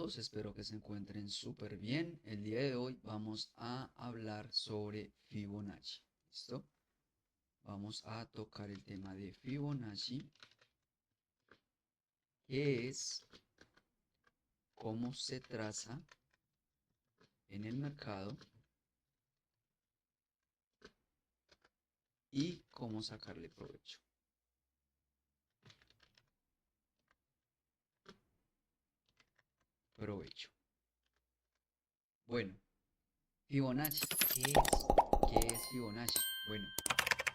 todos, espero que se encuentren súper bien. El día de hoy vamos a hablar sobre Fibonacci. ¿Listo? Vamos a tocar el tema de Fibonacci, que es cómo se traza en el mercado y cómo sacarle provecho. Bueno, Fibonacci, ¿Qué es Fibonacci? Bueno,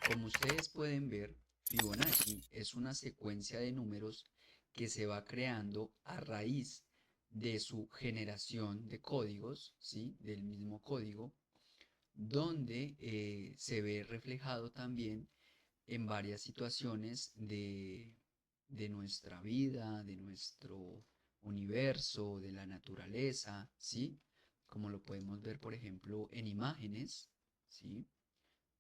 como ustedes pueden ver, Fibonacci es una secuencia de números que se va creando a raíz de su generación de códigos, ¿sí? Del mismo código, donde se ve reflejado también en varias situaciones de nuestra vida, de nuestro universo, de la naturaleza, ¿sí? Como lo podemos ver, por ejemplo, en imágenes, ¿sí?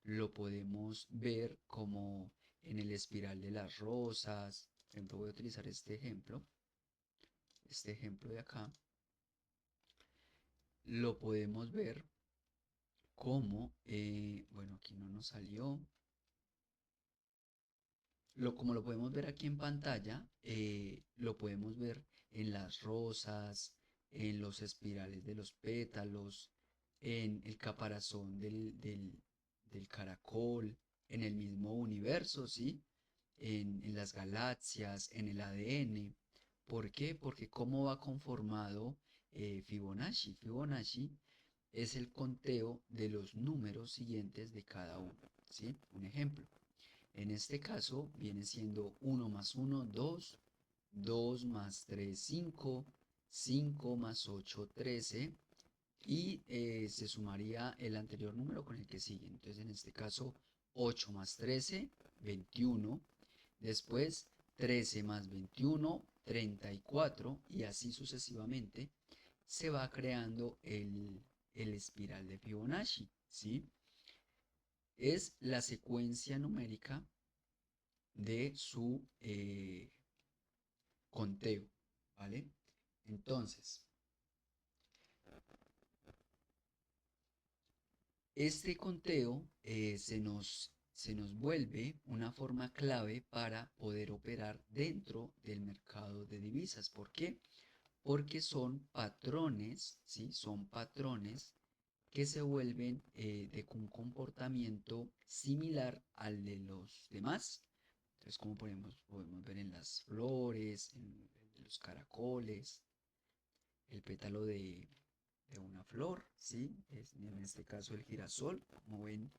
Lo podemos ver como en el espiral de las rosas. Por ejemplo, voy a utilizar este ejemplo de acá. Lo podemos ver como, bueno, aquí no nos salió. Como lo podemos ver aquí en pantalla, lo podemos ver en las rosas, en los espirales de los pétalos, en el caparazón del caracol, en el mismo universo, ¿sí? En las galaxias, en el ADN. ¿Por qué? Porque cómo va conformado Fibonacci. Fibonacci es el conteo de los números siguientes de cada uno, ¿sí? Un ejemplo. En este caso viene siendo 1 más 1, 2, 2 más 3, 5, 5 más 8, 13 y se sumaría el anterior número con el que sigue. Entonces en este caso 8 más 13, 21. Después 13 más 21, 34 y así sucesivamente se va creando el espiral de Fibonacci, ¿sí? Es la secuencia numérica de su conteo, ¿vale? Entonces, este conteo se nos vuelve una forma clave para poder operar dentro del mercado de divisas. ¿Por qué? Porque son patrones, ¿sí? Son patrones que se vuelven de un comportamiento similar al de los demás. Entonces, como podemos ver en las flores, en los caracoles, el pétalo de una flor, ¿sí? En este caso el girasol, como ven,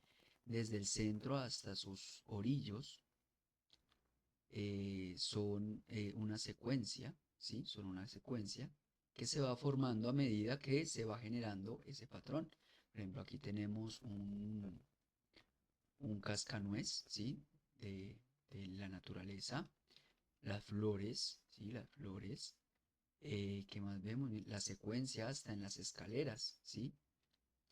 desde el centro hasta sus orillos, son una secuencia, ¿sí? Son una secuencia que se va formando a medida que se va generando ese patrón. Por ejemplo, aquí tenemos un cascanuez, ¿sí? De la naturaleza, las flores, ¿sí? Las flores. ¿Qué más vemos? La secuencia hasta en las escaleras, ¿sí?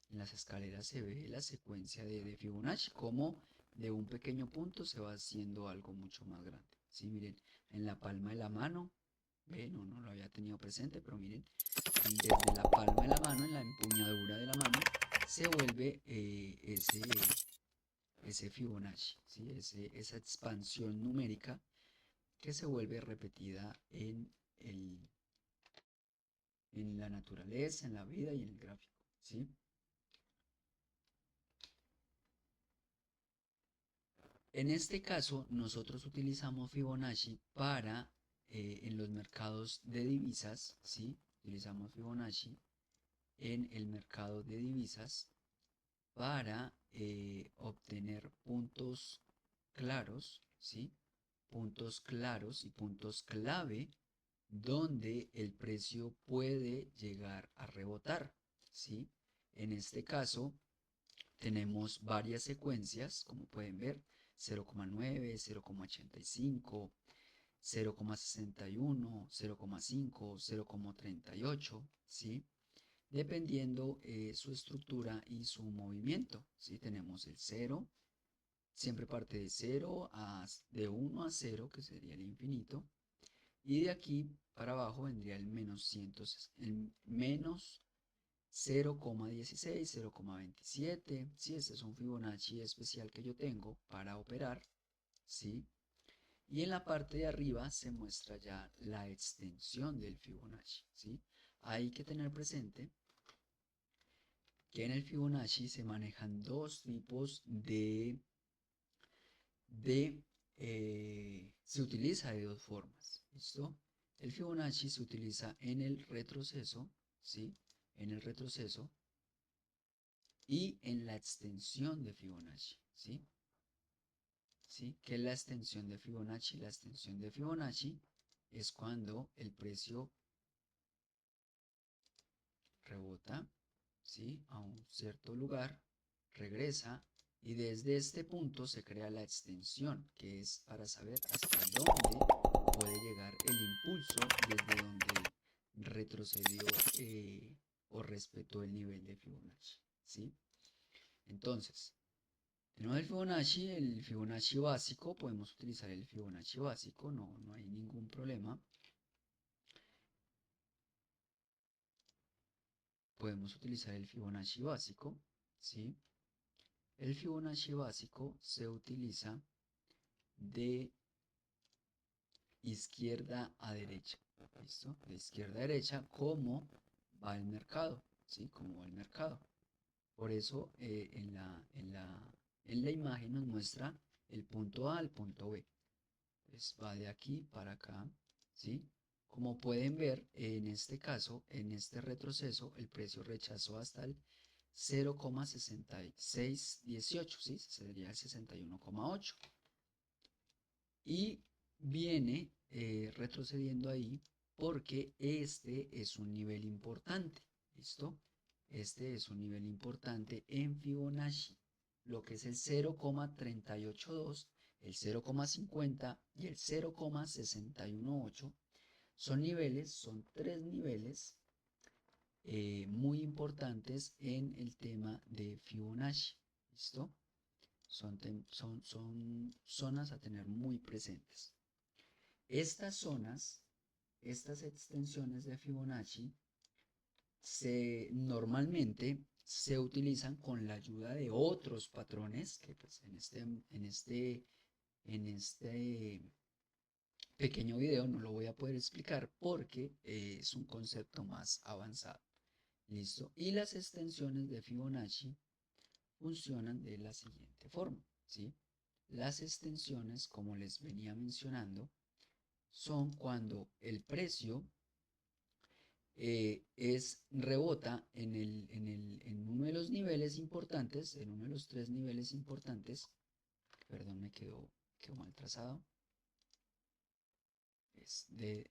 En las escaleras se ve la secuencia de Fibonacci, como de un pequeño punto se va haciendo algo mucho más grande. ¿Sí? Miren, en la palma de la mano, no lo había tenido presente, pero miren, desde la palma de la mano, en la empuñadura de la mano, se vuelve ese Fibonacci, ¿sí? Esa expansión numérica que se vuelve repetida en la naturaleza, en la vida y en el gráfico, ¿sí? En este caso, nosotros utilizamos Fibonacci para, en los mercados de divisas, ¿sí? Utilizamos Fibonacci en el mercado de divisas para obtener puntos claros, ¿sí? Puntos claros y puntos clave donde el precio puede llegar a rebotar, ¿sí? En este caso, tenemos varias secuencias, como pueden ver, 0,9, 0,85, 0,61, 0,5, 0,38, ¿sí? Dependiendo su estructura y su movimiento, ¿sí? Tenemos el 0, siempre parte de 0 de 1 a 0, que sería el infinito, Y de aquí para abajo vendría el menos 0,16, 0,27. Sí, este es un Fibonacci especial que yo tengo para operar, ¿sí? Y en la parte de arriba se muestra ya la extensión del Fibonacci, ¿sí? Hay que tener presente que en el Fibonacci se manejan dos tipos se utiliza de dos formas, ¿listo? El Fibonacci se utiliza en el retroceso, ¿sí? En el retroceso y en la extensión de Fibonacci, ¿sí? ¿Sí? ¿Qué es la extensión de Fibonacci? La extensión de Fibonacci es cuando el precio rebota, ¿sí? A un cierto lugar, regresa y desde este punto se crea la extensión, que es para saber hasta dónde puede llegar el impulso desde donde retrocedió o respetó el nivel de Fibonacci, ¿sí? Entonces, tenemos el Fibonacci básico, podemos utilizar el Fibonacci básico, no hay ningún problema. Podemos utilizar el Fibonacci básico, ¿sí? El Fibonacci básico se utiliza de izquierda a derecha, ¿listo? De izquierda a derecha, ¿cómo va el mercado? ¿Sí? ¿Cómo va el mercado? Por eso en la imagen nos muestra el punto A al punto B. Pues va de aquí para acá, ¿sí? Como pueden ver, en este caso, en este retroceso, el precio rechazó hasta el 0,6618, ¿sí? Sería el 61,8. Y viene retrocediendo ahí porque este es un nivel importante, ¿listo? Este es un nivel importante en Fibonacci, lo que es el 0,382, el 0,50 y el 0,618 son niveles, son tres niveles muy importantes en el tema de Fibonacci, ¿listo? Son zonas a tener muy presentes. Estas zonas, estas extensiones de Fibonacci, normalmente se utilizan con la ayuda de otros patrones que pues, en este pequeño video no lo voy a poder explicar porque es un concepto más avanzado. ¿Listo? Y las extensiones de Fibonacci funcionan de la siguiente forma, ¿sí? Las extensiones, como les venía mencionando, son cuando el precio rebota en uno de los niveles importantes, en uno de los tres niveles importantes, perdón, quedó mal trazado, es de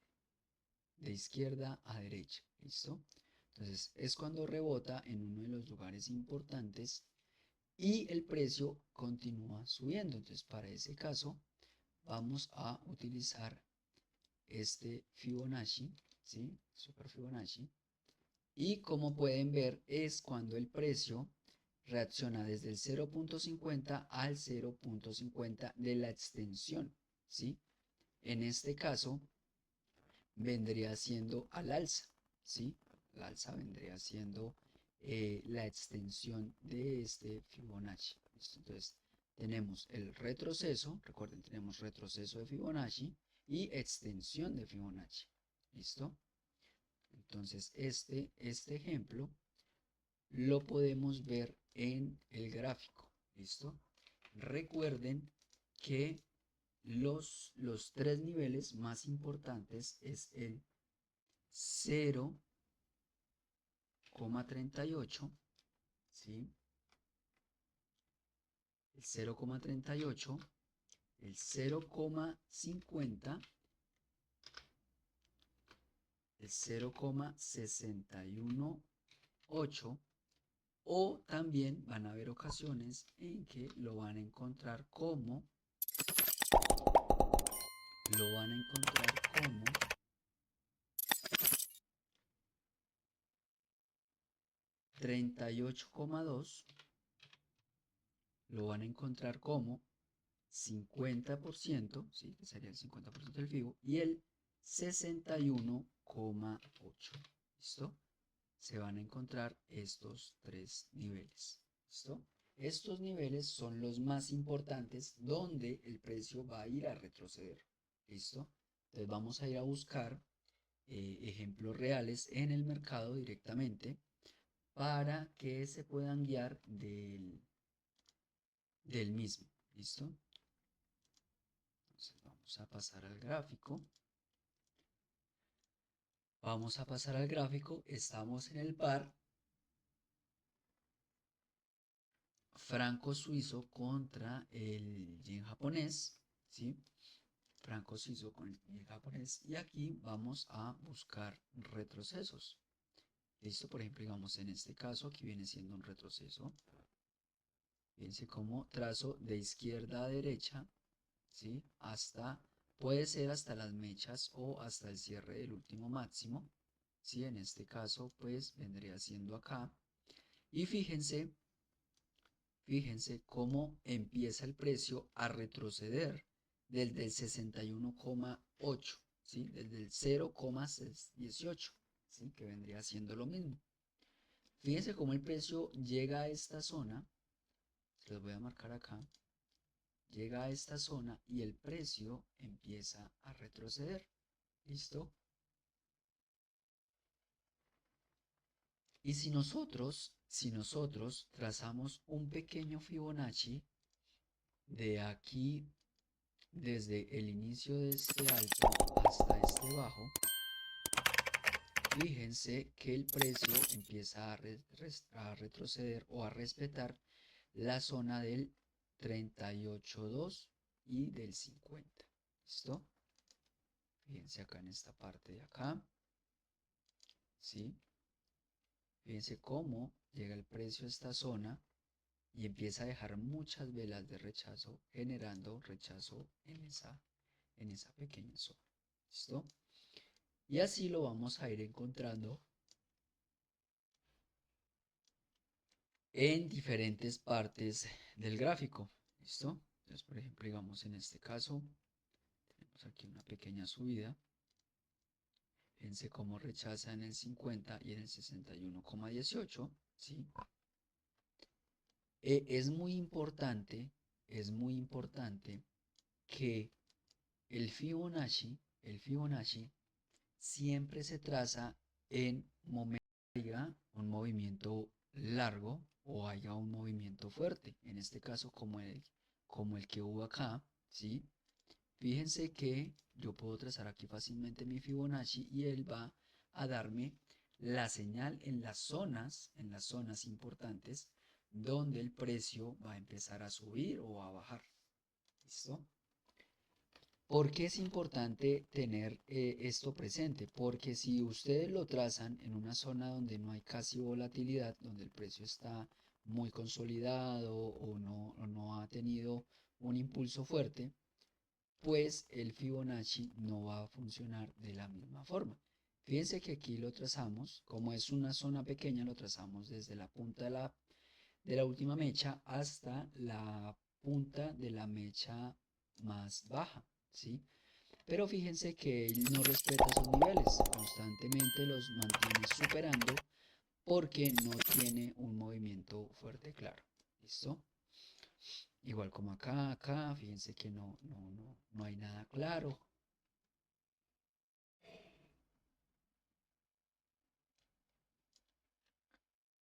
izquierda a derecha, ¿listo? Entonces es cuando rebota en uno de los lugares importantes y el precio continúa subiendo. Entonces para ese caso vamos a utilizar este Fibonacci, ¿sí? Super Fibonacci. Y como pueden ver es cuando el precio reacciona desde el 0,50 al 0,50 de la extensión, ¿sí? En este caso vendría siendo al alza, ¿sí? La alza vendría siendo la extensión de este Fibonacci. ¿Listo? Entonces, tenemos el retroceso, recuerden, tenemos retroceso de Fibonacci y extensión de Fibonacci. ¿Listo? Entonces, este ejemplo lo podemos ver en el gráfico. ¿Listo? Recuerden que los tres niveles más importantes es el 0,38, ¿sí? El 0,38, el 0,50, el 0,618 o también van a haber ocasiones en que lo van a encontrar como 38,2, lo van a encontrar como 50%, ¿sí? Que sería el 50% del FIBO, y el 61,8. ¿Listo? Se van a encontrar estos tres niveles. ¿Listo? Estos niveles son los más importantes donde el precio va a ir a retroceder. ¿Listo? Entonces vamos a ir a buscar ejemplos reales en el mercado directamente para que se puedan guiar del mismo. ¿Listo? Entonces vamos a pasar al gráfico. Vamos a pasar al gráfico. Estamos en el par franco suizo contra el yen japonés, ¿sí? Franco suizo con el yen japonés. Y aquí vamos a buscar retrocesos. ¿Listo? Por ejemplo, digamos en este caso, aquí viene siendo un retroceso. Fíjense como trazo de izquierda a derecha, ¿sí? Puede ser hasta las mechas o hasta el cierre del último máximo, ¿sí? En este caso, pues vendría siendo acá. Y fíjense cómo empieza el precio a retroceder desde el 61,8, ¿sí? Desde el 0,18, ¿sí? Que vendría siendo lo mismo. Fíjense cómo el precio llega a esta zona, se los voy a marcar acá, llega a esta zona y el precio empieza a retroceder. ¿Listo? Y si nosotros trazamos un pequeño Fibonacci de aquí, desde el inicio de este alto hasta este bajo, fíjense que el precio empieza a retroceder o a respetar la zona del 38.2 y del 50. ¿Listo? Fíjense acá en esta parte de acá. ¿Sí? Fíjense cómo llega el precio a esta zona y empieza a dejar muchas velas de rechazo, generando rechazo en esa pequeña zona. ¿Listo? Y así lo vamos a ir encontrando en diferentes partes del gráfico. ¿Listo? Entonces, por ejemplo, digamos en este caso, tenemos aquí una pequeña subida. Fíjense cómo rechaza en el 50 y en el 61,18. ¿Sí? Es muy importante que el Fibonacci siempre se traza en momentos que haya un movimiento largo o haya un movimiento fuerte, en este caso como el que hubo acá, ¿sí? Fíjense que yo puedo trazar aquí fácilmente mi Fibonacci y él va a darme la señal en las zonas importantes donde el precio va a empezar a subir o a bajar. ¿Listo? ¿Por qué es importante tener esto presente? Porque si ustedes lo trazan en una zona donde no hay casi volatilidad, donde el precio está muy consolidado o no ha tenido un impulso fuerte, pues el Fibonacci no va a funcionar de la misma forma. Fíjense que aquí lo trazamos, como es una zona pequeña, lo trazamos desde la punta de la última mecha hasta la punta de la mecha más baja, ¿sí? Pero fíjense que él no respeta esos niveles, constantemente los mantiene superando porque no tiene un movimiento fuerte claro. ¿Listo? Igual como acá, fíjense que no hay nada claro.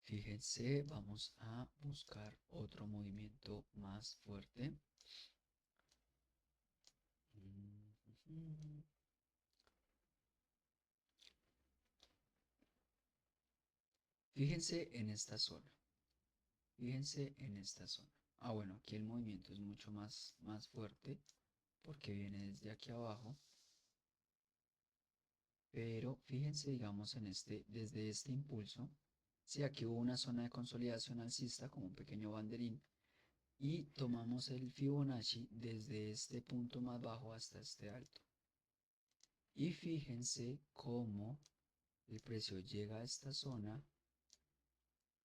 Fíjense, vamos a buscar otro movimiento más fuerte. Fíjense en esta zona. Fíjense en esta zona. Ah, bueno, aquí el movimiento es mucho más fuerte porque viene desde aquí abajo. Pero fíjense, digamos, desde este impulso. Si aquí hubo una zona de consolidación alcista como un pequeño banderín y tomamos el Fibonacci desde este punto más bajo hasta este alto. Y fíjense cómo el precio llega a esta zona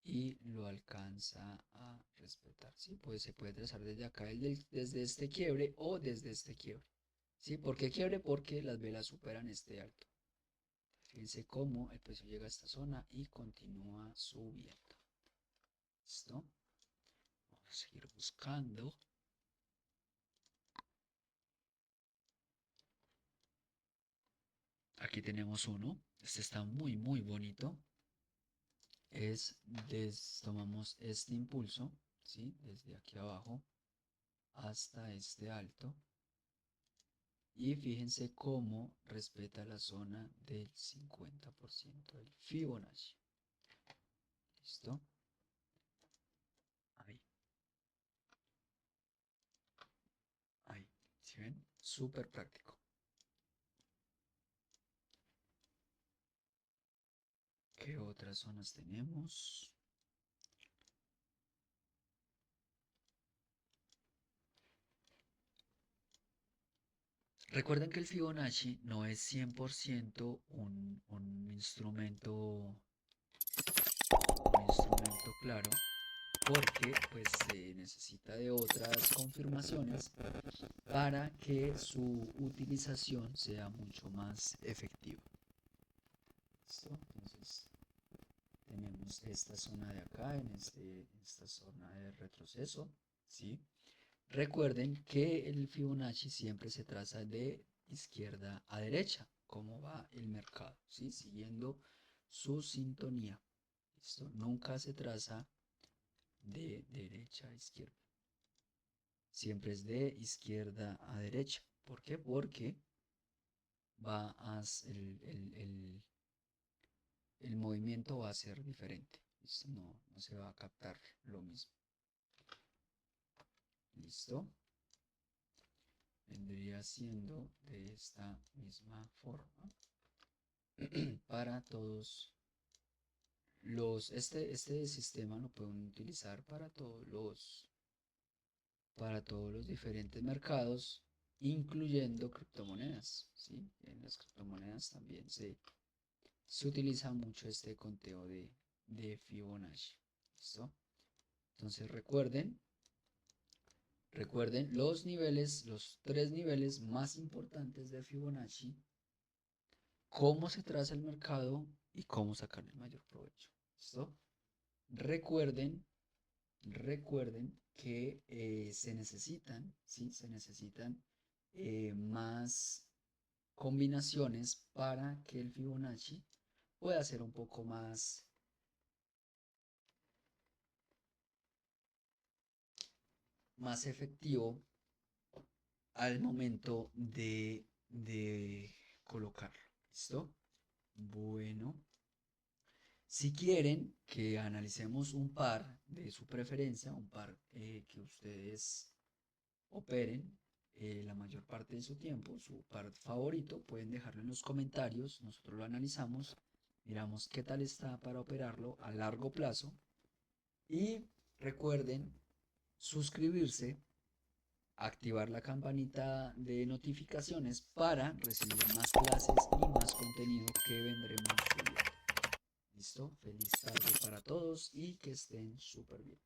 y lo alcanza a respetar. ¿Sí? Pues se puede trazar desde acá, desde este quiebre o desde este quiebre. ¿Sí? ¿Por qué quiebre? Porque las velas superan este alto. Fíjense cómo el precio llega a esta zona y continúa subiendo. ¿Listo? Vamos a seguir buscando. Aquí tenemos uno. Este está muy, muy bonito. Tomamos este impulso, ¿sí? Desde aquí abajo hasta este alto. Y fíjense cómo respeta la zona del 50% del Fibonacci. ¿Listo? Ahí. Ahí. ¿Sí ven? Súper práctico. ¿Qué otras zonas tenemos? Recuerden que el Fibonacci no es 100% un instrumento claro, porque pues se necesita de otras confirmaciones para que su utilización sea mucho más efectiva. ¿Listo? Entonces tenemos esta zona de acá, esta zona de retroceso, ¿sí? Recuerden que el Fibonacci siempre se traza de izquierda a derecha, como va el mercado, ¿sí? Siguiendo su sintonía. ¿Listo? Nunca se traza de derecha a izquierda. Siempre es de izquierda a derecha. ¿Por qué? Porque el movimiento va a ser diferente. ¿Listo? No se va a captar lo mismo. ¿Listo? Vendría siendo de esta misma forma para todos este sistema lo pueden utilizar para todos los diferentes mercados, incluyendo criptomonedas, ¿sí? En las criptomonedas también se utiliza mucho este conteo de Fibonacci. ¿Listo? Entonces recuerden los tres niveles más importantes de Fibonacci, cómo se traza el mercado y cómo sacar el mayor provecho. ¿Listo? Recuerden, recuerden que se necesitan, ¿sí? Se necesitan más combinaciones para que el Fibonacci pueda ser un poco más efectivo al momento de colocarlo. ¿Listo? Bueno, si quieren que analicemos un par de su preferencia, un par que ustedes operen la mayor parte de su tiempo, su par favorito, pueden dejarlo en los comentarios, nosotros lo analizamos, miramos qué tal está para operarlo a largo plazo y recuerden suscribirse, activar la campanita de notificaciones para recibir más clases y más contenido que vendremos subiendo. ¿Listo? Feliz tarde para todos y que estén súper bien.